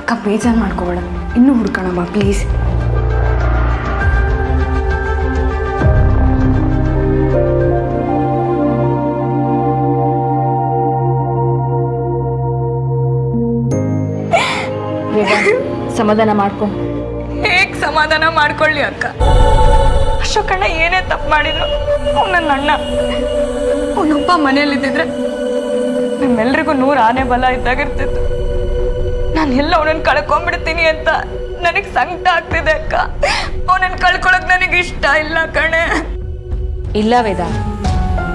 ಅಕ್ಕ ಬೇಜಾರು ಮಾಡ್ಕೋಬೇಡ, ಇನ್ನೂ ಹುಡ್ಕೋಣ ಬಾ ಪ್ಲೀಸ್. ಸಮಾಧಾನ ಮಾಡ್ಕೊ. ಹೇಗೆ ಸಮಾಧಾನ ಮಾಡ್ಕೊಳ್ಳಿ ಅಕ್ಕ? ಅಶೋಕಣ್ಣ ಏನೇ ತಪ್ಪು ಮಾಡಿದ್ರು ಅವ್ನು ನನ್ನ ಅಣ್ಣ. ಅವನಪ್ಪ ಮನೇಲಿದ್ದಿದ್ರೆ ನಮ್ಮೆಲ್ರಿಗೂ 100 ಆನೆ ಬಲ ಇದ್ದಾಗಿರ್ತಿತ್ತು. ನಾನು ಎಲ್ಲ ಅವನನ್ನು ಕಳ್ಕೊಂಡ್ಬಿಡ್ತೀನಿ ಅಂತ ನನಗೆ ಸಂಕಟ ಆಗ್ತಿದೆ ಅಕ್ಕ. ಅವನನ್ನು ಕಳ್ಕೊಳಕ್ ನನಗೆ ಇಷ್ಟ ಇಲ್ಲ ಕಣೆ. ಇಲ್ಲ ವೇದ,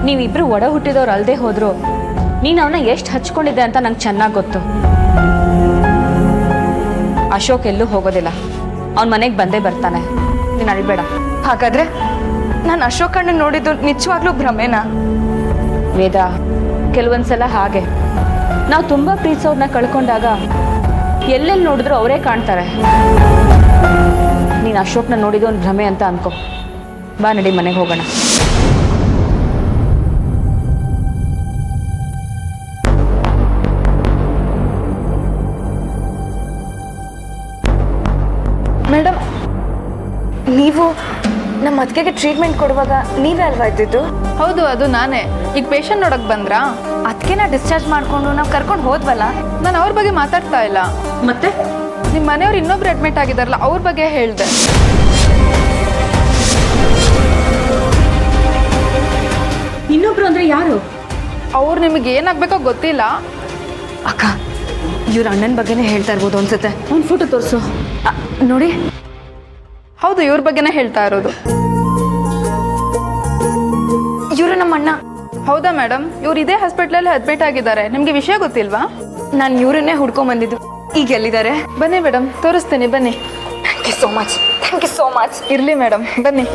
ನೀವಿಬ್ರು ಒಡ ಹುಟ್ಟಿದವ್ರು ಅಲ್ಲದೆ ಹೋದ್ರು ನೀನು ಅವನ್ನ ಎಷ್ಟು ಹಚ್ಕೊಂಡಿದ್ದೆ ಅಂತ ನಂಗೆ ಚೆನ್ನಾಗಿ ಗೊತ್ತು. ಅಶೋಕ್ ಎಲ್ಲೂ ಹೋಗೋದಿಲ್ಲ, ಅವನ ಮನೆಗೆ ಬಂದೇ ಬರ್ತಾನೆ, ನೀನು ಅಳ್ಬೇಡ. ಹಾಗಾದ್ರೆ ನಾನು ಅಶೋಕಣ್ಣ ನೋಡಿದ್ದು ನಿಜವಾಗ್ಲೂ ಭ್ರಮೆನಾ? ವೇದ, ಕೆಲವೊಂದ್ಸಲ ಹಾಗೆ ನಾವು ತುಂಬಾ ಪ್ರೀತಿಸೋರ್ನ ಕಳ್ಕೊಂಡಾಗ ಎಲ್ಲೆಲ್ಲಿ ನೋಡಿದ್ರು ಅವರೇ ಕಾಣ್ತಾರೆ. ನೀನು ಅಶೋಕ್ನ ನೋಡಿದ್ದು ಒಂದು ಭ್ರಮೆ ಅಂತ ಅನ್ಕೋ. ಬಾ ನಡಿ, ಮನೆಗೆ ಹೋಗೋಣ. ಮೇಡಮ್, ನೀವು ನಮ್ಮ ಅತ್ತಿಗೆಗೆ ಟ್ರೀಟ್ಮೆಂಟ್ ಕೊಡುವಾಗ ನೀವೇ ಅಲ್ವಾ ಇದ್ದಿದ್ದು? ಹೌದು, ಅದು ನಾನೇ. ಈಗ ಪೇಷಂಟ್ ನೋಡಕ್ ಬಂದ್ರಾ? ಅದಕ್ಕೆನ ಡಿಸ್ಚಾರ್ಜ್ ಮಾಡ್ಕೊಂಡು ನಾವು ಕರ್ಕೊಂಡು ಹೋದ್ವಲ್ಲ. ನಾನು ಅವ್ರ ಬಗ್ಗೆ ಮಾತಾಡ್ತಾ ಇಲ್ಲ. ಮತ್ತೆ ನಿಮ್ಮ ಮನೆಯವ್ರು ಇನ್ನೊಬ್ರು ಅಡ್ಮಿಟ್ ಆಗಿದಾರಲ್ಲ, ಅವ್ರ ಬಗ್ಗೆ ಹೇಳ್ದೆ. ಇನ್ನೊಬ್ರು ಅಂದ್ರೆ ಯಾರು? ಅವ್ರು ನಿಮಗೆ ಏನಾಗ್ಬೇಕೋ ಗೊತ್ತಿಲ್ಲ. ಅಕ್ಕ, ಇವ್ರ ಅಣ್ಣನ ಬಗ್ಗೆನೇ ಹೇಳ್ತಾ ಇರ್ಬೋದು ಅನ್ಸುತ್ತೆ. ಒಂದು ಫೋಟೋ ತೋರಿಸು. ನೋಡಿ. ಹೌದು, ಇವ್ರ ಬಗ್ಗೆನೇ ಹೇಳ್ತಾ ಇರೋದು. ಇವರು ನಮ್ಮ ಅಣ್ಣ. ಹೌದಾ ಮೇಡಮ್? ಇವ್ರು ಇದೇ ಹಾಸ್ಪಿಟ್ಲಲ್ಲಿ ಅಡ್ಮಿಟ್ ಆಗಿದ್ದಾರೆ. ನಿಮ್ಗೆ ವಿಷಯ ಗೊತ್ತಿಲ್ವಾ? ನಾನು ಇವರನ್ನೇ ಹುಡ್ಕೊಂಡ್ ಬಂದಿದ್ದು. ಈಗ ಎಲ್ಲಿದ್ದಾರೆ? ಬನ್ನಿ ಮೇಡಮ್, ತೋರಿಸ್ತೀನಿ, ಬನ್ನಿ. Thank you so much. Thank you so much. ಇರ್ಲಿ ಮೇಡಮ್, ಬನ್ನಿ.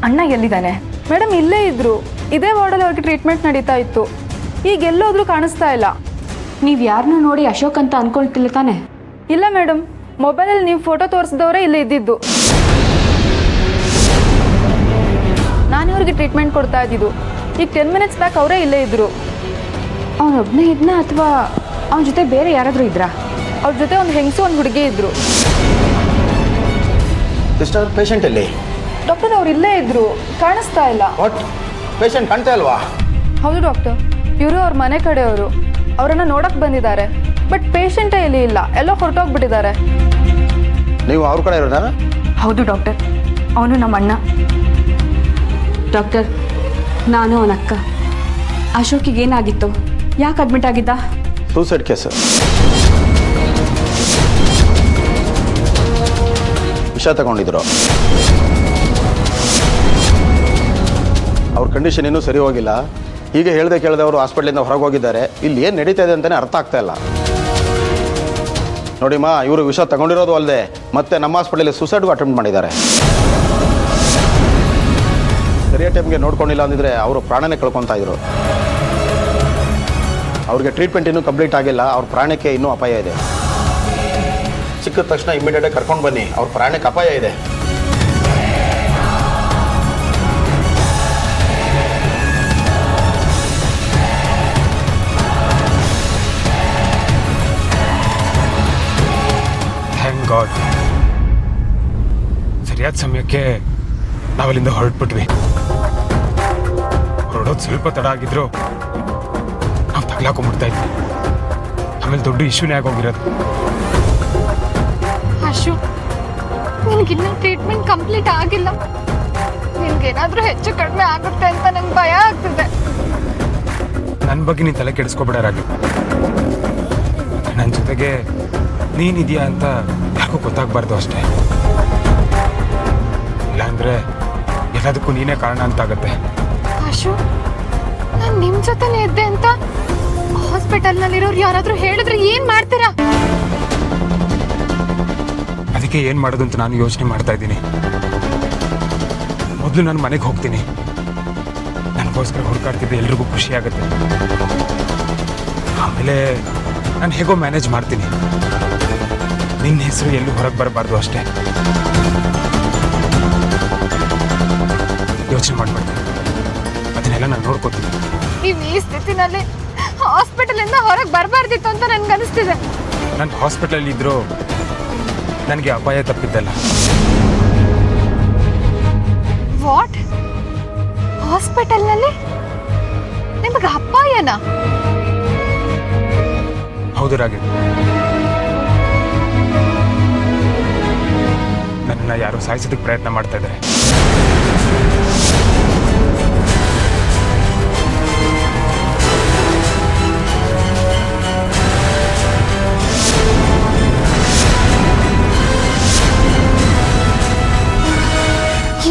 ಅಣ್ಣ ಎಲ್ಲಿದ್ದಾನೆ? ಮೇಡಮ್ ಇಲ್ಲೇ ಇದ್ರು. ಇದೇ ವಾರ್ಡಲ್ಲಿ ಅವ್ರಿಗೆ ಟ್ರೀಟ್ಮೆಂಟ್ ನಡೀತಾ ಇತ್ತು. ಈಗ ಎಲ್ಲೋದ್ರೂ ಕಾಣಿಸ್ತಾ ಇಲ್ಲ. ನೀವು ಯಾರನ್ನೂ ನೋಡಿ ಅಶೋಕ್ ಅಂತ ಅನ್ಕೊಳ್ತಿಲ್ಲ ತಾನೆ? ಇಲ್ಲ ಮೇಡಮ್, ಮೊಬೈಲಲ್ಲಿ ನೀವು ಫೋಟೋ ತೋರಿಸಿದವರೇ ಇಲ್ಲೇ ಇದ್ದಿದ್ದು. ನಾನು ಇವ್ರಿಗೆ ಟ್ರೀಟ್ಮೆಂಟ್ ಕೊಡ್ತಾ ಇದ್ದಿದ್ದು. ಈಗ 10 ಮಿನಿಟ್ಸ್ ಬ್ಯಾಕ್ ಅವರೇ ಇಲ್ಲೇ ಇದ್ರು. ಅವನೊಬ್ಬನೇ ಇದ್ನ ಅಥವಾ ಅವನ ಜೊತೆ ಬೇರೆ ಯಾರಾದರೂ ಇದ್ರಾ? ಅವ್ರ ಜೊತೆ ಒಂದು ಹೆಂಗಸು, ಒಂದು ಹುಡುಗಿ ಇದ್ರು. ಸಿಸ್ಟರ್, ಪೇಷಂಟ್ ಎಲ್ಲಿ? ಡಾಕ್ಟರ್, ಅವ್ರು ಇಲ್ಲೇ ಇದ್ರು, ಕಾಣಿಸ್ತಾ ಇಲ್ಲ. ವಾಟ್? ಪೇಷಂಟ್ ಕಾಣ್ತಾ ಇಲ್ವಾ? ಹೌದು ಡಾಕ್ಟರ್, ಇವರು ಅವ್ರ ಮನೆ ಕಡೆಯವರು. ಅವರನ್ನು ನೋಡಕ್ ಬಂದಿದ್ದಾರೆ. ಬಟ್ ಪೇಷಂಟೇ ಇಲ್ಲಿ ಇಲ್ಲ, ಎಲ್ಲೋ ಹೊರಟೋಗ್ಬಿಟ್ಟಿದ್ದಾರೆ. ನೀವು ಅವ್ರ ಕಡೆ ಇರೋದಾ? ಹೌದು ಡಾಕ್ಟರ್, ಅವನು ನಮ್ಮ ಅಣ್ಣ. ಡಾಕ್ಟರ್, ನಾನು ಅವನ ಅಕ್ಕ. ಅಶೋಕಿಗೆ ಏನಾಗಿತ್ತು? ಯಾಕೆ ಅಡ್ಮಿಟ್ ಆಗಿದ್ದ? Suicide case. ವಿಷ ತಗೊಂಡಿದ್ರು. ಅವ್ರ ಕಂಡೀಷನ್ ಇನ್ನೂ ಸರಿ ಹೋಗಿಲ್ಲ. ಹೀಗೆ ಹೇಳ್ದೆ ಕೇಳದೆ ಅವರು ಹಾಸ್ಪಿಟ್ಲಿಂದ ಹೊರಗೆ ಹೋಗಿದ್ದಾರೆ. ಇಲ್ಲಿ ಏನು ನಡೀತಾ ಇದೆ ಅಂತಲೇ ಅರ್ಥ ಆಗ್ತಾ ಇಲ್ಲ. ನೋಡಿಮ್ಮ, ಇವರು ವಿಷ ತಗೊಂಡಿರೋದು ಅಲ್ಲದೆ ಮತ್ತೆ ನಮ್ಮ ಹಾಸ್ಪಿಟಲಲ್ಲಿ ಸೂಸೈಡ್ಗೂ ಅಟೆಂಪ್ಟ್ ಮಾಡಿದ್ದಾರೆ. ಸರಿಯಾದ ಟೈಮ್ಗೆ ನೋಡ್ಕೊಂಡಿಲ್ಲ ಅಂದಿದ್ರೆ ಅವರು ಪ್ರಾಣನೇ ಕಳ್ಕೊತಾ ಇದ್ರು. ಅವ್ರಿಗೆ ಟ್ರೀಟ್ಮೆಂಟ್ ಇನ್ನೂ ಕಂಪ್ಲೀಟ್ ಆಗಿಲ್ಲ. ಅವ್ರ ಪ್ರಾಣಕ್ಕೆ ಇನ್ನೂ ಅಪಾಯ ಇದೆ. ಸಿಕ್ಕಿದ ತಕ್ಷಣ ಇಮಿಡಿಯೇಟಾಗಿ ಕರ್ಕೊಂಡು ಬನ್ನಿ, ಅವ್ರ ಪ್ರಾಣಕ್ಕೆ ಅಪಾಯ ಇದೆ. ಥ್ಯಾಂಕ್ ಗಾಡ್, ಸರಿಯಾದ ಸಮಯಕ್ಕೆ ನಾವಲ್ಲಿಂದ ಹೊರಟ್ಬಿಟ್ವಿ. ಹೊರಡೋದು ಸ್ವಲ್ಪ ತಡ ಆಗಿದ್ರು ನಾವು ತಗ್ಲಾಕೊಂಡ್ಬಿಡ್ತಾ ಇದ್ವಿ. ಆಮೇಲೆ ದೊಡ್ಡ ಇಶ್ಯೂನೇ ಆಗೋಗಿರೋದು. ಅಶು, ನಿನಗಿನ್ನೂ ಟ್ರೀಟ್ಮೆಂಟ್ ಕಂಪ್ಲೀಟ್ ಆಗಿಲ್ಲ. ನಿನ್ಗೇನಾದ್ರೂ ಹೆಚ್ಚು ಕಡಿಮೆ ಆಗುತ್ತೆ ಅಂತ ನಂಗೆ ಭಯ ಆಗ್ತಿದೆ. ನನ್ನ ಬಗ್ಗೆ ನೀನು ತಲೆ ಕೆಡಿಸ್ಕೊಬಿಡಾರಾಗಿ. ನನ್ನ ಜೊತೆಗೆ ನೀನಿದೆಯಾ ಅಂತ ಯಾರಿಗೂ ಗೊತ್ತಾಗಬಾರ್ದು ಅಷ್ಟೇ. ಇಲ್ಲಾಂದ್ರೆ ಎಲ್ಲದಕ್ಕೂ ನೀನೇ ಕಾರಣ ಅಂತಾಗತ್ತೆ. ಅಶು, ನಾನು ನಿಮ್ಮ ಜೊತೆನೇ ಇದ್ದೆ ಅಂತ ಹಾಸ್ಪಿಟಲ್ನಲ್ಲಿರೋರು ಯಾರಾದರೂ ಹೇಳಿದ್ರೆ ಏನು ಮಾಡ್ತೀರಾ? ಅದಕ್ಕೆ ಏನು ಮಾಡೋದು ಅಂತ ನಾನು ಯೋಚನೆ ಮಾಡ್ತಾ ಇದ್ದೀನಿ. ಮೊದಲು ನಾನು ಮನೆಗೆ ಹೋಗ್ತೀನಿ. ನನಗೋಸ್ಕರ ಹುಡುಕಾಡ್ತಿದ್ದೆ ಎಲ್ರಿಗೂ ಖುಷಿ ಆಗುತ್ತೆ. ಆಮೇಲೆ ನಾನು ಹೇಗೋ ಮ್ಯಾನೇಜ್ ಮಾಡ್ತೀನಿ. ನಿನ್ನ ಹೆಸರು ಎಲ್ಲೂ ಹೊರಗೆ ಬರಬಾರ್ದು ಅಷ್ಟೇ. ಯೋಚನೆ ಮಾಡ್ಬಾರ್ದು, ಅದನ್ನೆಲ್ಲ ನಾನು ನೋಡ್ಕೋತೀನಿ. ನೀವು ಈ ಸ್ಥಿತಿನಲ್ಲಿ ಹಾಸ್ಪಿಟಲಿಂದ ಹೊರಗೆ ಬರಬಾರ್ದಿತ್ತು ಅಂತ ನನ್ಗೆ ಅನಿಸ್ತಿದೆ. ನಾನು ಹಾಸ್ಪಿಟಲಲ್ಲಿ ಇದ್ದರೂ ನನಗೆ ಅಪಾಯ ತಪ್ಪಿದ್ದಲ್ಲ. ವಾಟ್? ಹಾಸ್ಪಿಟಲ್ನಲ್ಲಿ ನಿಮಗೆ ಅಪಾಯನಾ? ಹೌದು ರಾಗಿ, ನನ್ನನ್ನು ಯಾರೋ ಸಾಯಿಸೋದಕ್ಕೆ ಪ್ರಯತ್ನ ಮಾಡ್ತಾ ಇದ್ದಾರೆ.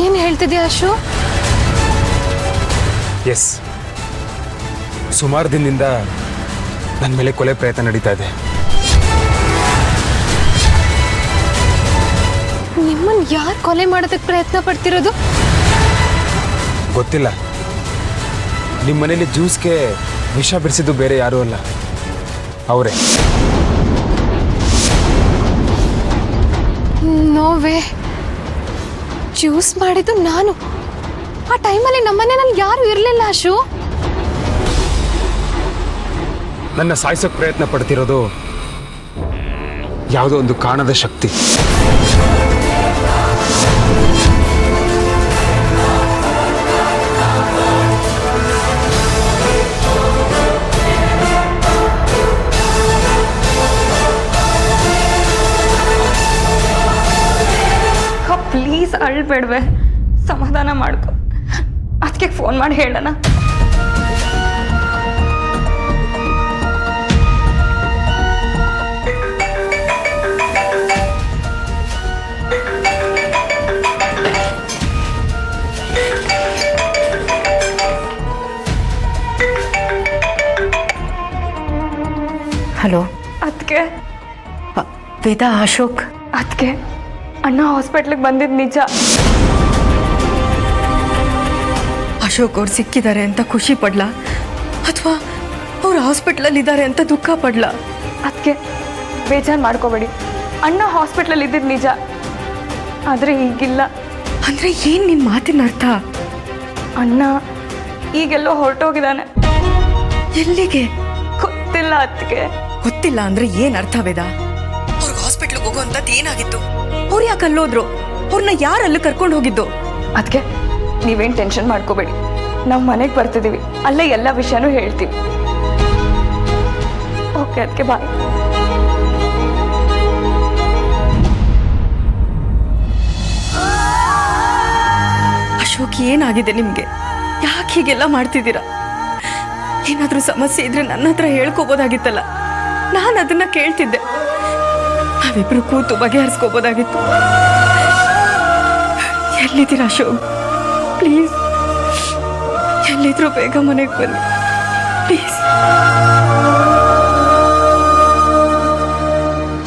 ಏನ್ ಹೇಳ್ತಿದ್ಯಾ ಅಶು? ಎಸ್, ಸುಮಾರು ದಿನದಿಂದ ನನ್ನ ಮೇಲೆ ಕೊಲೆ ಪ್ರಯತ್ನ ನಡೀತಾ ಇದೆ. ನಿಮ್ಮನ್ನ ಯಾರು ಕೊಲೆ ಮಾಡೋದಕ್ಕೆ ಪ್ರಯತ್ನ ಪಡ್ತಿರೋದು? ಗೊತ್ತಿಲ್ಲ. ನಿಮ್ಮ ಮನೇಲಿ ಜ್ಯೂಸ್ಗೆ ವಿಷ ಬಿಡಿಸಿದ್ದು ಬೇರೆ ಯಾರೂ ಅಲ್ಲ, ಅವರೇ. ನೋವೇ, ಜ್ಯೂಸ್ ಮಾಡಿದ್ದು ನಾನು. ಆ ಟೈಮಲ್ಲಿ ನಮ್ಮನೆಯಲ್ಲಿ ಯಾರು ಇರಲಿಲ್ಲ ಅಶು. ನನ್ನ ಸಾಯಿಸೋಕೆ ಪ್ರಯತ್ನ ಪಡ್ತಿರೋದು ಯಾವುದೋ ಒಂದು ಕಾಣದ ಶಕ್ತಿ. ಪ್ಲೀಸ್ ಅಳ್ಬೇಡ್ವೆ, ಸಮಾಧಾನ ಮಾಡ್ಕೊ. ಅದಕ್ಕೆ ಫೋನ್ ಮಾಡಿ ಹೇಳೋಣ. ಹಲೋ ಅದಕ್ಕೆ ವೇದಾ, ಅಶೋಕ್. ಅದಕ್ಕೆ ಅಣ್ಣ ಹಾಸ್ಪಿಟ್ಲಿಗೆ ಬಂದಿದ್ದು ನಿಜ. ಅಶೋಕ್ ಅವ್ರು ಸಿಕ್ಕಿದ್ದಾರೆ ಅಂತ ಖುಷಿ ಪಡ್ಲಾ ಅಥವಾ ಅವ್ರು ಹಾಸ್ಪಿಟ್ಲಲ್ಲಿ ಇದ್ದಾರೆ ಅಂತ ದುಃಖ ಪಡ್ಲಾ? ಅದಕ್ಕೆ ಬೇಜಾರು ಮಾಡ್ಕೋಬೇಡಿ. ಅಣ್ಣ ಹಾಸ್ಪಿಟ್ಲಲ್ಲಿ ಇದ್ದಿದ್ದು ನಿಜ, ಆದರೆ ಈಗಿಲ್ಲ. ಅಂದ್ರೆ ಏನ್ ನಿನ್ ಮಾತಿನ ಅರ್ಥ? ಅಣ್ಣ ಈಗೆಲ್ಲೋ ಹೊರಟೋಗಿದ್ದಾನೆ. ಎಲ್ಲಿಗೆ ಗೊತ್ತಿಲ್ಲ ಅದಕ್ಕೆ. ಗೊತ್ತಿಲ್ಲ ಅಂದ್ರೆ ಏನ್ ಅರ್ಥ ವೇದಾ? ಅವ್ರಿಗೆ ಹಾಸ್ಪಿಟ್ಲಿಗೆ ಹೋಗುವಂತದ್ದು ಏನಾಗಿತ್ತು? ಅವ್ರು ಯಾಕೆ ಅಲ್ಲೋದ್ರು? ಅವ್ರನ್ನ ಯಾರಲ್ಲೂ ಕರ್ಕೊಂಡು ಹೋಗಿದ್ದು? ಅದಕ್ಕೆ ನೀವೇನು ಟೆನ್ಷನ್ ಮಾಡ್ಕೋಬೇಡಿ. ನಾವು ಮನೆಗೆ ಬರ್ತಿದ್ದೀವಿ, ಅಲ್ಲೇ ಎಲ್ಲ ವಿಷಯನೂ ಹೇಳ್ತೀವಿ. ಓಕೆ ಅದಕ್ಕೆ ಬಾಯ್. ಅಶೋಕ್, ಏನಾಗಿದೆ ನಿಮ್ಗೆ? ಯಾಕೆ ಹೀಗೆಲ್ಲ ಮಾಡ್ತಿದ್ದೀರಾ? ಏನಾದ್ರೂ ಸಮಸ್ಯೆ ಇದ್ರೆ ನನ್ನ ಹತ್ರ ಹೇಳ್ಕೋಬೋದಾಗಿತ್ತಲ್ಲ, ನಾನು ಅದನ್ನ ಕೇಳ್ತಿದ್ದೆ. ನಾವಿಬ್ರು ಕೂತು ಬಗೆಹರಿಸ್ಕೋಬೋದಾಗಿತ್ತು. ಎಲ್ಲಿದ್ದೀರಾ ಅಶೋಕ್? ಪ್ಲೀಸ್, ಎಲ್ಲಿದ್ರು ಬೇಗ ಮನೆಗೆ ಬನ್ನಿ ಪ್ಲೀಸ್.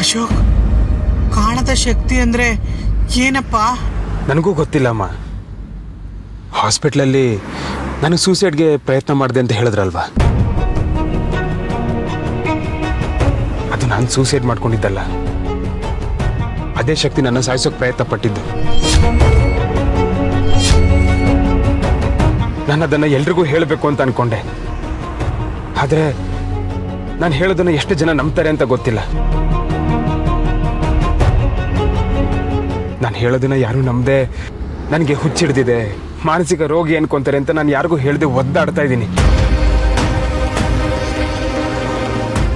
ಅಶೋಕ್, ಕಾಣದ ಶಕ್ತಿ ಅಂದ್ರೆ ಏನಪ್ಪ? ನನಗೂ ಗೊತ್ತಿಲ್ಲಮ್ಮ. ಹಾಸ್ಪಿಟ್ಲಲ್ಲಿ ನಾನು ಸೂಸೈಡ್ಗೆ ಪ್ರಯತ್ನ ಮಾಡಿದೆ ಅಂತ ಹೇಳಿದ್ರಲ್ವಾ, ಅದು ನಾನು ಸೂಸೈಡ್ ಮಾಡ್ಕೊಂಡಿದ್ದಲ್ಲ. ಅದೇ ಶಕ್ತಿ ನನ್ನ ಸಾಯಿಸೋಕೆ ಪ್ರಯತ್ನ ಪಟ್ಟಿದ್ದು. ನಾನು ಅದನ್ನು ಎಲ್ರಿಗೂ ಹೇಳಬೇಕು ಅಂತ ಅನ್ಕೊಂಡೆ. ಆದರೆ ನಾನು ಹೇಳೋದನ್ನ ಎಷ್ಟು ಜನ ನಂಬ್ತಾರೆ ಅಂತ ಗೊತ್ತಿಲ್ಲ. ನಾನು ಹೇಳೋದನ್ನ ಯಾರು ನಂಬದೆ ನನಗೆ ಹುಚ್ಚಿಡ್ದಿದೆ, ಮಾನಸಿಕ ರೋಗಿ ಅನ್ಕೊಂತಾರೆ ಅಂತ ನಾನು ಯಾರಿಗೂ ಹೇಳದೆ ಒದ್ದಾಡ್ತಾ ಇದ್ದೀನಿ.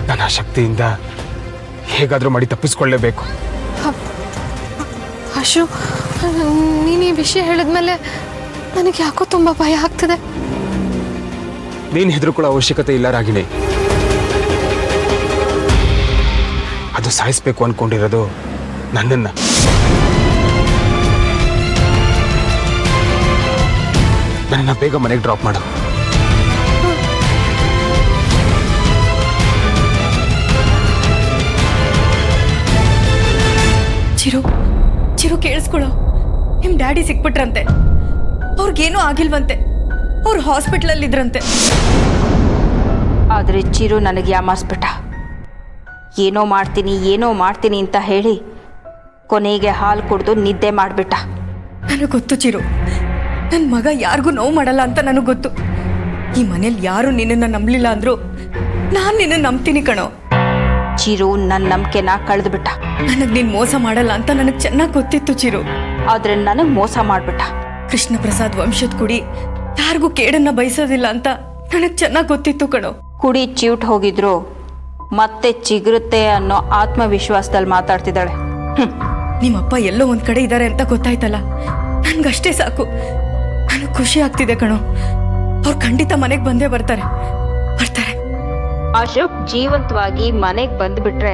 ನಾನು ಆ ಶಕ್ತಿಯಿಂದ ಹೇಗಾದರೂ ಮಾಡಿ ತಪ್ಪಿಸ್ಕೊಳ್ಳೇಬೇಕು. ಅಶು, ನೀನು ಈ ವಿಷಯ ಹೇಳಿದ್ಮೇಲೆ ನನಗೆ ಯಾಕೋ ತುಂಬ ಭಯ ಆಗ್ತದೆ. ನೀನು ಹೆದರ್ಕೊಳ್ಳೋ ಅವಶ್ಯಕತೆ ಇಲ್ಲ ರಾಗಿಣಿ. ಅದು ಸಾಯಿಸ್ಬೇಕು ಅನ್ಕೊಂಡಿರೋದು ನನ್ನನ್ನು. ನನ್ನನ್ನು ಬೇಗ ಮನೆಗೆ ಡ್ರಾಪ್ ಮಾಡು. ಚಿರು ಚಿರು ಕೇಳಿಸ್ಕೊಳ್ಳೋ, ನಿಮ್ಮ ಡ್ಯಾಡಿ ಸಿಕ್ಬಿಟ್ರಂತೆ. ಅವ್ರಿಗೇನೂ ಆಗಿಲ್ವಂತೆ, ಅವ್ರು ಹಾಸ್ಪಿಟ್ಲಲ್ಲಿದ್ರಂತೆ. ಆದರೆ ಚಿರು ನನಗೆ ಯಾಮಾಸ್ಬಿಟ್ಟ. ಏನೋ ಮಾಡ್ತೀನಿ ಅಂತ ಹೇಳಿ ಕೊನೆಗೆ ಹಾಲು ಕುಡಿದು ನಿದ್ದೆ ಮಾಡಿಬಿಟ್ಟ. ನನಗೆ ಗೊತ್ತು ಚಿರು, ನನ್ನ ಮಗ ಯಾರಿಗೂ ನೋವು ಮಾಡಲ್ಲ ಅಂತ ನನಗೆ ಗೊತ್ತು. ಈ ಮನೇಲಿ ಯಾರು ನಿನ್ನನ್ನು ನಂಬಲಿಲ್ಲ ಅಂದ್ರು ನಾನು ನಿನ್ನ ನಂಬ್ತೀನಿ ಕಣೋ. ಚಿರು ನನ್ನ ನಂಬಿಕೆನ ಕಳೆದುಬಿಟ್ಟ. ನನಗೆ ನೀನು ಮೋಸ ಮಾಡಲ್ಲ ಅಂತ ನನಗೆ ಚೆನ್ನಾಗಿ ಗೊತ್ತಿತ್ತು ಚಿರು. ಆದರೆ ನನಗೆ ಮೋಸ ಮಾಡಿಬಿಟ್ಟ. ಕೃಷ್ಣ ಪ್ರಸಾದ್ ವಂಶದ ಕುಡಿ ಯಾರಿಗೂ ಕೇಡನ್ನ ಬಯಸೋದಿಲ್ಲ ಅಂತ ನನಗೆ ಚೆನ್ನಾಗಿ ಗೊತ್ತಿತ್ತು ಕಣೋ. ಕುಡಿ ಚಿವುಟ್ ಹೋಗಿದ್ರು ಮತ್ತೆ ಚಿಗುರುತ್ತೆ ಅನ್ನೋ ಆತ್ಮವಿಶ್ವಾಸದಲ್ಲಿ ಮಾತಾಡ್ತಿದ್ದಾಳೆ. ನಿಮ್ಮಪ್ಪ ಎಲ್ಲೋ ಒಂದ್ ಕಡೆ ಇದ್ದಾರೆ ಅಂತ ಗೊತ್ತಾಯ್ತಲ್ಲ, ನನ್ಗಷ್ಟೇ ಸಾಕು. ನನಗೆ ಖುಷಿ ಆಗ್ತಿದೆ ಕಣೋ. ಅವ್ರು ಖಂಡಿತ ಮನೆಗೆ ಬಂದೇ ಬರ್ತಾರೆ. ಅಶೋಕ್ ಜೀವಂತವಾಗಿ ಮನೆಗೆ ಬಂದ್ಬಿಟ್ರೆ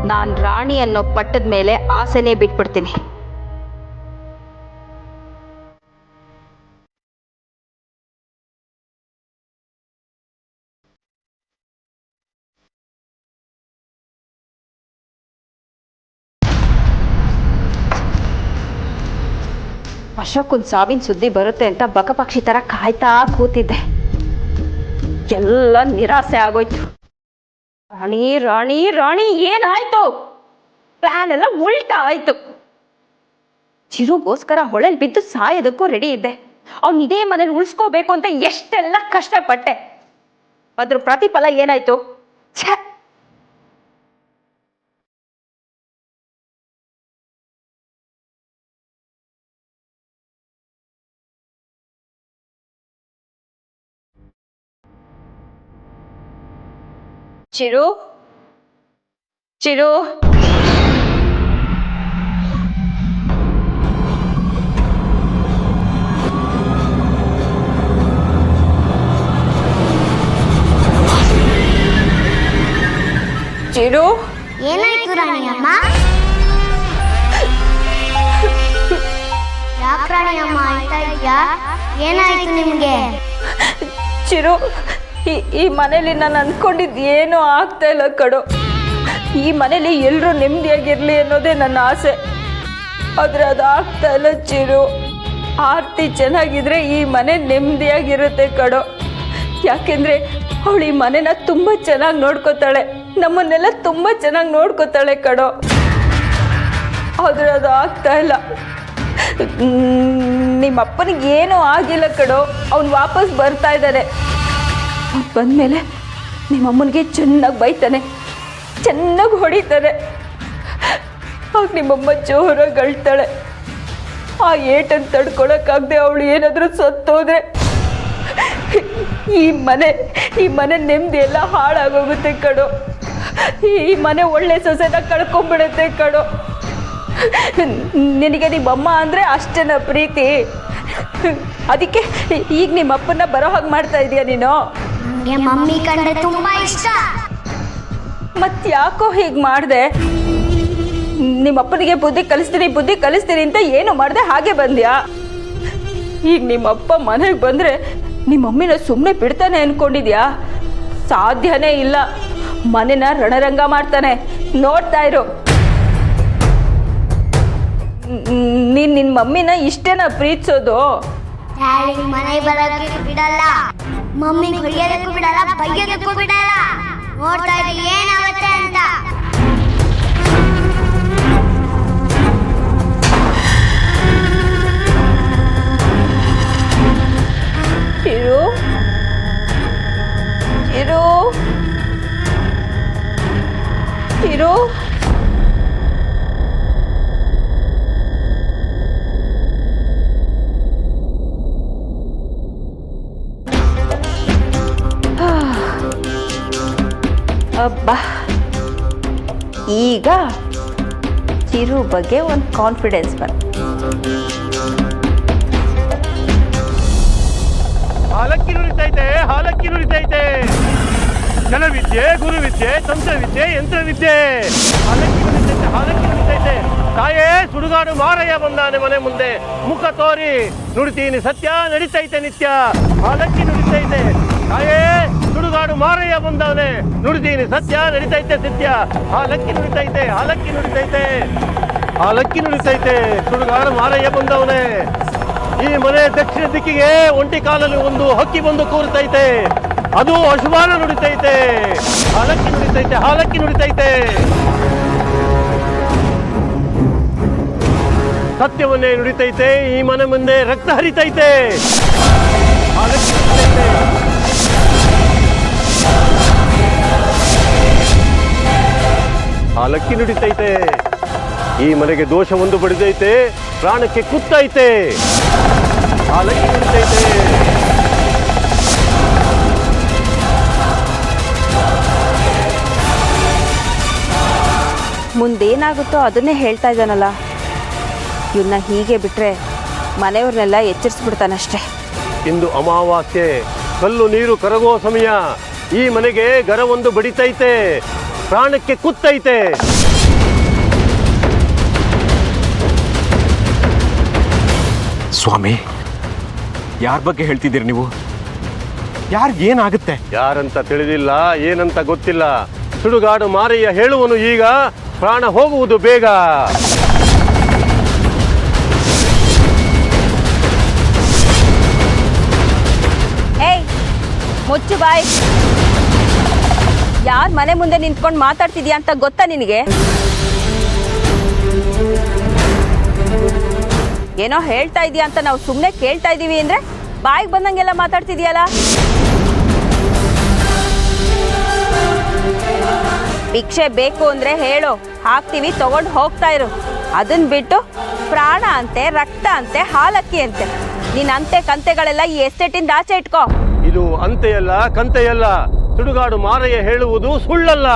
ನಾನು ರಾಣಿ ಅನ್ನೋ ಪಟ್ಟದ ಮೇಲೆ ಆಸೆನೇ ಬಿಟ್ಬಿಡ್ತೀನಿ. ಅಶೋಕನ್ ಸಾವಿನ ಸುದ್ದಿ ಬರುತ್ತೆ ಅಂತ ಬಕಪಕ್ಷಿ ತರ ಕಾಯ್ತಾ ಕೂತಿದ್ದೆ. ಎಲ್ಲ ನಿರಾಸೆ ಆಗೋಯ್ತು. ರಾಣಿ ರಾಣಿ ರಾಣಿ ಏನಾಯ್ತು? ಪ್ಲಾನ್ ಎಲ್ಲ ಉಲ್ಟಾ ಆಯ್ತು. ಚಿರುಗೋಸ್ಕರ ಹೊಳೆಲ್ ಬಿದ್ದು ಸಾಯೋದಕ್ಕೂ ರೆಡಿ ಇದ್ದೆ. ಅವ್ನು ಇದೇ ಮನೇಲಿ ಉಳಿಸ್ಕೋಬೇಕು ಅಂತ ಎಷ್ಟೆಲ್ಲ ಕಷ್ಟಪಟ್ಟೆ. ಅದ್ರ ಪ್ರತಿಫಲ ಏನಾಯ್ತು? ಛೆ! ಚಿರು ಚಿರು ಚಿರು ಏನಾಯ್ತು ರಾಣಿಯಮ್ಮ? ಯಾಕೆ ರಾಣಿಯಮ್ಮ ಆಯ್ತಾ ಇದ್ಯಾ? ಏನಾಯ್ತು ನಿಮ್ಗೆ? ಚಿರು, ಈ ಮನೇಲಿ ನಾನು ಅಂದ್ಕೊಂಡಿದ್ದು ಏನೂ ಆಗ್ತಾ ಇಲ್ಲ ಕಣೋ. ಈ ಮನೇಲಿ ಎಲ್ಲರೂ ನೆಮ್ಮದಿಯಾಗಿರ್ಲಿ ಅನ್ನೋದೇ ನನ್ನ ಆಸೆ. ಆದರೆ ಅದು ಆಗ್ತಾ ಇಲ್ಲ ಚಿರು. ಆರ್ತಿ ಚೆನ್ನಾಗಿದ್ರೆ ಈ ಮನೆ ನೆಮ್ಮದಿಯಾಗಿರುತ್ತೆ ಕಣೋ. ಯಾಕೆಂದರೆ ಅವಳು ಈ ಮನೆನ ತುಂಬ ಚೆನ್ನಾಗಿ ನೋಡ್ಕೋತಾಳೆ, ನಮ್ಮನ್ನೆಲ್ಲ ತುಂಬ ಚೆನ್ನಾಗಿ ನೋಡ್ಕೋತಾಳೆ ಕಣೋ. ಆದರೆ ಅದು ಆಗ್ತಾ ಇಲ್ಲ. ನಿಮ್ಮ ಅಪ್ಪನಿಗೆ ಏನೂ ಆಗಿಲ್ಲ ಕಣೋ. ಅವ್ನು ವಾಪಸ್ ಬರ್ತಾ ಇದ್ದಾನೆ. ಬಂದಮೇಲೆ ನಿಮ್ಮಮ್ಮನಿಗೆ ಚೆನ್ನಾಗಿ ಬೈತಾನೆ, ಚೆನ್ನಾಗಿ ಹೊಡಿತಾನೆ. ಆಗ ನಿಮ್ಮಮ್ಮ ಜೋರಾಗಿ ಅಳ್ತಾಳೆ. ಆ ಏಟನ್ನು ತಡ್ಕೊಳಕ್ಕಾಗದೆ ಅವಳು ಏನಾದರೂ ಸತ್ತೋದ್ರೆ ಈ ಮನೆ ನೆಮ್ಮದಿ ಎಲ್ಲ ಹಾಳಾಗೋಗುತ್ತೆ ಕಣೋ. ಈ ಮನೆ ಒಳ್ಳೆ ಸೊಸೆನ ಕಳ್ಕೊಂಡ್ಬಿಡುತ್ತೆ ಕಣೋ. ನಿನಗೆ ನಿಮ್ಮಮ್ಮ ಅಂದರೆ ಅಷ್ಟೇನ ಪ್ರೀತಿ? ಅದಕ್ಕೆ ಈಗ ನಿಮ್ಮ ಅಪ್ಪನ ಬರೋ ಹಾಗೆ ಮಾಡ್ತಾ ಇದೀಯ ನೀನು? ನನಗೆ ಮಮ್ಮಿ ಕಂಡ್ರೆ ತುಂಬಾ ಇಷ್ಟ. ಮತ್ತೆ ಯಾಕೋ ಹೀಗೆ ಮಾಡಿದೆ? ನಿಮ್ಮ ಅಪ್ಪನಿಗೆ ಬುದ್ಧಿ ಕಲಿಸ್ತೀನಿ ಅಂತ ಏನು ಮಾಡಿದೆ, ಹಾಗೆ ಬಂದ್ಯಾ? ಈಗ ನಿಮ್ಮ ಅಪ್ಪ ಮನೆಗೆ ಬಂದರೆ ನಿಮ್ಮ ಮಮ್ಮಿನ ಸುಮ್ಮನೆ ಬಿಡ್ತಾನೆ ಅಂದ್ಕೊಂಡಿದ್ಯಾ? ಸಾಧ್ಯನೇ ಇಲ್ಲ. ಮನೆನ ರಣರಂಗ ಮಾಡ್ತಾನೆ, ನೋಡ್ತಾ ಇರು. ನಿನ್ನ ಮಮ್ಮಿನ ಇಷ್ಟೇನ ಪ್ರೀತಿಸೋದು? ಡ್ಯಾಡಿ ಮನೆಗೆ ಬರೋಕ್ಕೆ ಬಿಡಲ್ಲ, ಮಮ್ಮಿ ಹೊಡೆಯೋದಕ್ಕೂ ಬಿಡಲ್ಲ, ಬೈಯೋದಕ್ಕೂ ಬಿಡಲ್ಲ. ನೋಡ್ತಾ ಇರಿ ಏನಾಗುತ್ತೆ ಅಂತ. ಚಿರು ಚಿರು ಚಿರು ಅಬ್ಬಾ, ಈಗ ಚಿರು ಬಗ್ಗೆ ಒಂದು ಕಾನ್ಫಿಡೆನ್ಸ್ ಬಂತು. ಹಾಲಕ್ಕಿ ನುರಿತೈತೆ. ಜನವಿದ್ಯೆ, ಗುರುವಿದ್ಯೆ, ತಂತ್ರವಿದ್ಯೆ, ಯಂತ್ರವಿದ್ಯೆ. ಹಾಲಕ್ಕಿ ನುರಿತೈತೆ. ತಾಯೇ ಸುಡುಗಾಡು ಮಾರಯ್ಯ ಬಂದಾನೆ ಮನೆ ಮುಂದೆ, ಮುಖ ತೋರಿ ನುಡಿತೀನಿ ಸತ್ಯ ನಡೀತೈತೆ ನಿತ್ಯ. ಹಾಲಕ್ಕಿ ನುರಿತೈತೆ. ತಾಯೇ ಸುಡುಗಾಡು ಮಾರಯ್ಯ ಬಂದವನೆ, ನುಡಿತೀನಿ ಸತ್ಯ ನಡೀತೈತೆ ನಿತ್ಯ. ಹಾಲಕ್ಕಿ ನುರಿತೈತೆ. ಹಾಲಕ್ಕಿ ನುಡಿತೈತೆ ಸುಡುಗಾಡು ಮಾರಯ್ಯ ಬಂದವನೇ. ಈ ಮನೆ ದಕ್ಷಿಣ ದಿಕ್ಕಿಗೆ ಒಂಟಿ ಕಾಲಲ್ಲಿ ಒಂದು ಹಕ್ಕಿ ಬಂದು ಕೂರ್ತೈತೆ, ಅದು ಅಶುಭಾನ ನುಡಿತೈತೆ. ಹಾಲಕ್ಕಿ ನುಡಿತೈತೆ, ಹಾಲಕ್ಕಿ ನುಡಿತೈತೆ. ಸತ್ಯವನ್ನೇ ನುಡಿತೈತೆ. ಈ ಮನೆ ಮುಂದೆ ರಕ್ತ ಹರಿತೈತೆ. ಹಾಲಕ್ಕಿ ನುಡಿತೈತೆ. ಹಾಲಕ್ಕಿ ನುಡಿತೈತೆ. ಈ ಮನೆಗೆ ದೋಷ ಒಂದು ಬಡಿದೈತೆ, ಪ್ರಾಣಕ್ಕೆ ಕುತ್ತೈತೆ. ಹಾಲಕ್ಕಿ ನುಡಿತೈತೆ. ಮುಂದೇನಾಗುತ್ತೋ ಅದನ್ನೇ ಹೇಳ್ತಾ ಇದ್ದಾನಲ್ಲ, ಇವನ್ನ ಹೀಗೆ ಬಿಟ್ರೆ ಮನೆಯವ್ರನ್ನೆಲ್ಲ ಎಚ್ಚರಿಸ್ಬಿಡ್ತಾನಷ್ಟೇ. ಇಂದು ಅಮಾವಾಸ್ಯೆ, ಕಲ್ಲು ನೀರು ಕರಗೋ ಸಮಯ. ಈ ಮನೆಗೆ ಗರವೊಂದು ಬಡಿತೈತೆ, ಪ್ರಾಣಕ್ಕೆ ಕುತ್ತೈತೆ. ಸ್ವಾಮಿ, ಯಾರ ಬಗ್ಗೆ ಹೇಳ್ತಿದ್ದೀರಿ ನೀವು? ಯಾರಿಗೇನಾಗುತ್ತೆ? ಯಾರಂತ ತಿಳಿದಿಲ್ಲ, ಏನಂತ ಗೊತ್ತಿಲ್ಲ. ಸುಡುಗಾಡು ಮಾರಯ್ಯ ಹೇಳುವನು ಈಗ, ಪ್ರಾಣ ಹೋಗುವುದು ಬೇಗ. ಏಯ್, ಮುಚ್ಚು ಬಾಯ್. ಯಾರ ಮನೆ ಮುಂದೆ ನಿಂತ್ಕೊಂಡು ಮಾತಾಡ್ತಿದ್ಯಾ ಅಂತ ಗೊತ್ತಾ ನಿನಗೆ? ಏನೋ ಹೇಳ್ತಾ ಇದೀಯ ಅಂತ ನಾವು ಸುಮ್ಮನೆ ಕೇಳ್ತಾ ಇದೀವಿ ಅಂದ್ರೆ ಬಾಯಿಗೆ ಬಂದಂಗೆಲ್ಲ ಮಾತಾಡ್ತಿದ್ಯಲ್ಲ. ಭಿಕ್ಷೆ ಬೇಕು ಅಂದ್ರೆ ಹೇಳು, ಹಾಕ್ತೀವಿ, ತಗೊಂಡು ಹೋಗ್ತಾ ಇರು. ಅದನ್ನ ಬಿಟ್ಟು ಪ್ರಾಣ ಅಂತೆ, ರಕ್ತ ಅಂತೆ, ಹಾಲಕ್ಕಿ ಅಂತೆ, ನಿನ್ನ ಅಂತೆ ಕಂತೆಗಳೆಲ್ಲ ಈ ಎಸ್ಟೇಟಿಂದ ಆಚೆ ಇಟ್ಕೋ. ಇದು ಅಂತೆಯಲ್ಲ, ಕಂತೆಯಲ್ಲ. ಸುಡುಗಾಡು ಮಾರಯ್ಯ ಹೇಳುವುದು ಸುಳ್ಳಲ್ಲ.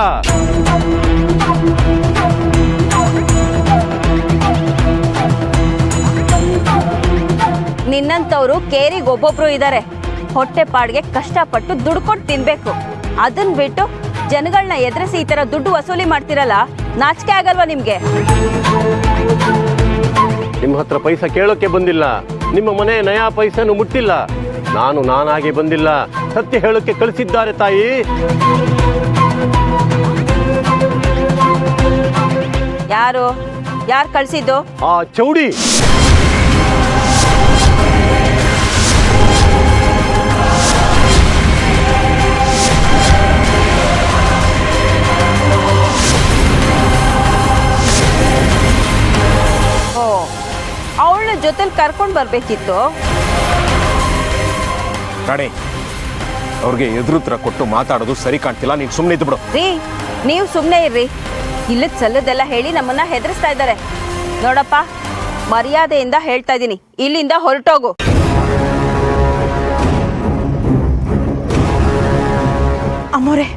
ನಿನ್ನಂತವ್ರು ಕೇರಿಗೆ ಒಬ್ಬೊಬ್ರು ಇದ್ದಾರೆ. ಹೊಟ್ಟೆ ಪಾಡ್ಗೆ ಕಷ್ಟಪಟ್ಟು ದುಡ್ಕೊಂಡು ತಿನ್ಬೇಕು. ಅದನ್ನ ಬಿಟ್ಟು ಜನಗಳನ್ನ ಎದುರಿಸಿ ಈ ತರ ದುಡ್ಡು ವಸೂಲಿ ಮಾಡ್ತಿರಲ್ಲ, ನಾಚಿಕೆ ಆಗಲ್ವಾ ನಿಮ್ಗೆ? ನಿಮ್ಮ ಹತ್ರ ಪೈಸಾ ಕೇಳೋಕೆ ಬಂದಿಲ್ಲ. ನಿಮ್ಮ ಮನೆ ನಯಾ ಪೈಸನು ಮುಟ್ಟಿಲ್ಲ. ನಾನಾಗಿ ಬಂದಿಲ್ಲ, ಸತ್ಯ ಹೇಳೋಕೆ ಕಳಿಸಿದ್ದಾರೆ ತಾಯಿ. ಯಾರು ಕಳ್ಸಿದ್ದು? ಆ ಚೌಡಿ. ಅವಳ ಜೊತೆಲಿ ಕರ್ಕೊಂಡು ಬರ್ಬೇಕಿತ್ತು. ರಾಣಿ, ಅವ್ರಿಗೆ ಎದುರುತ್ರ ಕೊಟ್ಟು ಮಾತಾಡೋದು ಸರಿ ಕಾಣ್ತಿಲ್ಲ. ನೀನು ಸುಮ್ಮನೆ ಇದ್ದು ಬಿಡು. ರೀ, ನೀವು ಸುಮ್ಮನೆ ಇರ್ರಿ. ಇಲ್ಲದ ಸಲ್ಲದೆಲ್ಲ ಹೇಳಿ ನಮ್ಮನ್ನ ಹೆದರಿಸ್ತಾ ಇದ್ದಾರೆ. ನೋಡಪ್ಪ, ಮರ್ಯಾದೆಯಿಂದ ಹೇಳ್ತಾ ಇದ್ದೀನಿ, ಇಲ್ಲಿಂದ ಹೊರಟೋಗು. ಅಮ್ಮೋರೆ,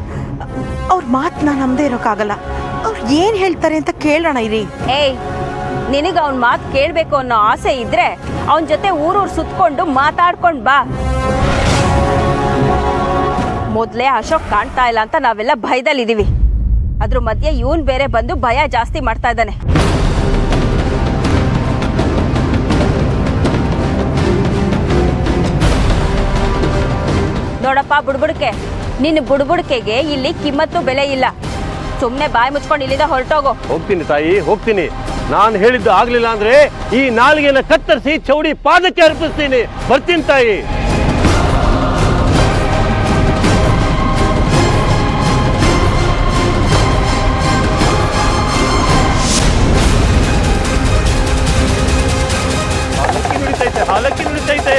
ಅವ್ರ ಮಾತನ್ನ ನಮ್ದೇ ಇರೋಕ್ಕಾಗಲ್ಲ. ಅವ್ರು ಏನು ಹೇಳ್ತಾರೆ ಅಂತ ಕೇಳೋಣ ಇರಿ. ಏಯ್, ನಿನಗೆ ಅವನ ಮಾತು ಕೇಳಬೇಕು ಅನ್ನೋ ಆಸೆ ಇದ್ರೆ ಅವನ ಜೊತೆ ಊರೂರು ಸುತ್ಕೊಂಡು ಮಾತಾಡ್ಕೊಂಡು ಬಾ. ಮೊದಲೇ ಅಶೋಕ್ ಕಾಣ್ತಾ ಇಲ್ಲ ಅಂತ ನಾವೆಲ್ಲ ಭಯದಲ್ಲಿದ್ದೀವಿ. ಅದ್ರ ಮಧ್ಯೆ ಇವನ್ ಬೇರೆ ಬಂದು ಭಯ ಜಾಸ್ತಿ ಮಾಡ್ತಾ ಇದ್ದಾನೆ. ನೋಡಪ್ಪ ಬುಡ್ಬುಡ್ಕೆ, ನಿನ್ನ ಬುಡ್ಬುಡ್ಕೆಗೆ ಇಲ್ಲಿ ಕಿಮ್ಮತ್ತು ಬೆಲೆ ಇಲ್ಲ. ಸುಮ್ಮನೆ ಬಾಯಿ ಮುಚ್ಕೊಂಡು ಇಲ್ಲಿಂದ ಹೊರಟೋಗು. ಹೋಗ್ತೀನಿ ತಾಯಿ, ಹೋಗ್ತೀನಿ. ನಾನು ಹೇಳಿದ್ದು ಆಗ್ಲಿಲ್ಲ ಅಂದ್ರೆ ಈ ನಾಲಿಗೆನ ಕತ್ತರಿಸಿ ಚೌಡಿ ಪಾದಕ್ಕೆ ಅರ್ಪಿಸ್ತೀನಿ. ಬರ್ತೀನಿ ತಾಯಿ. ಹಾಲಕ್ಕಿ ನುಡಿತೈತೆ, ಹಾಲಕ್ಕಿ ನುಡಿತೈತೆ.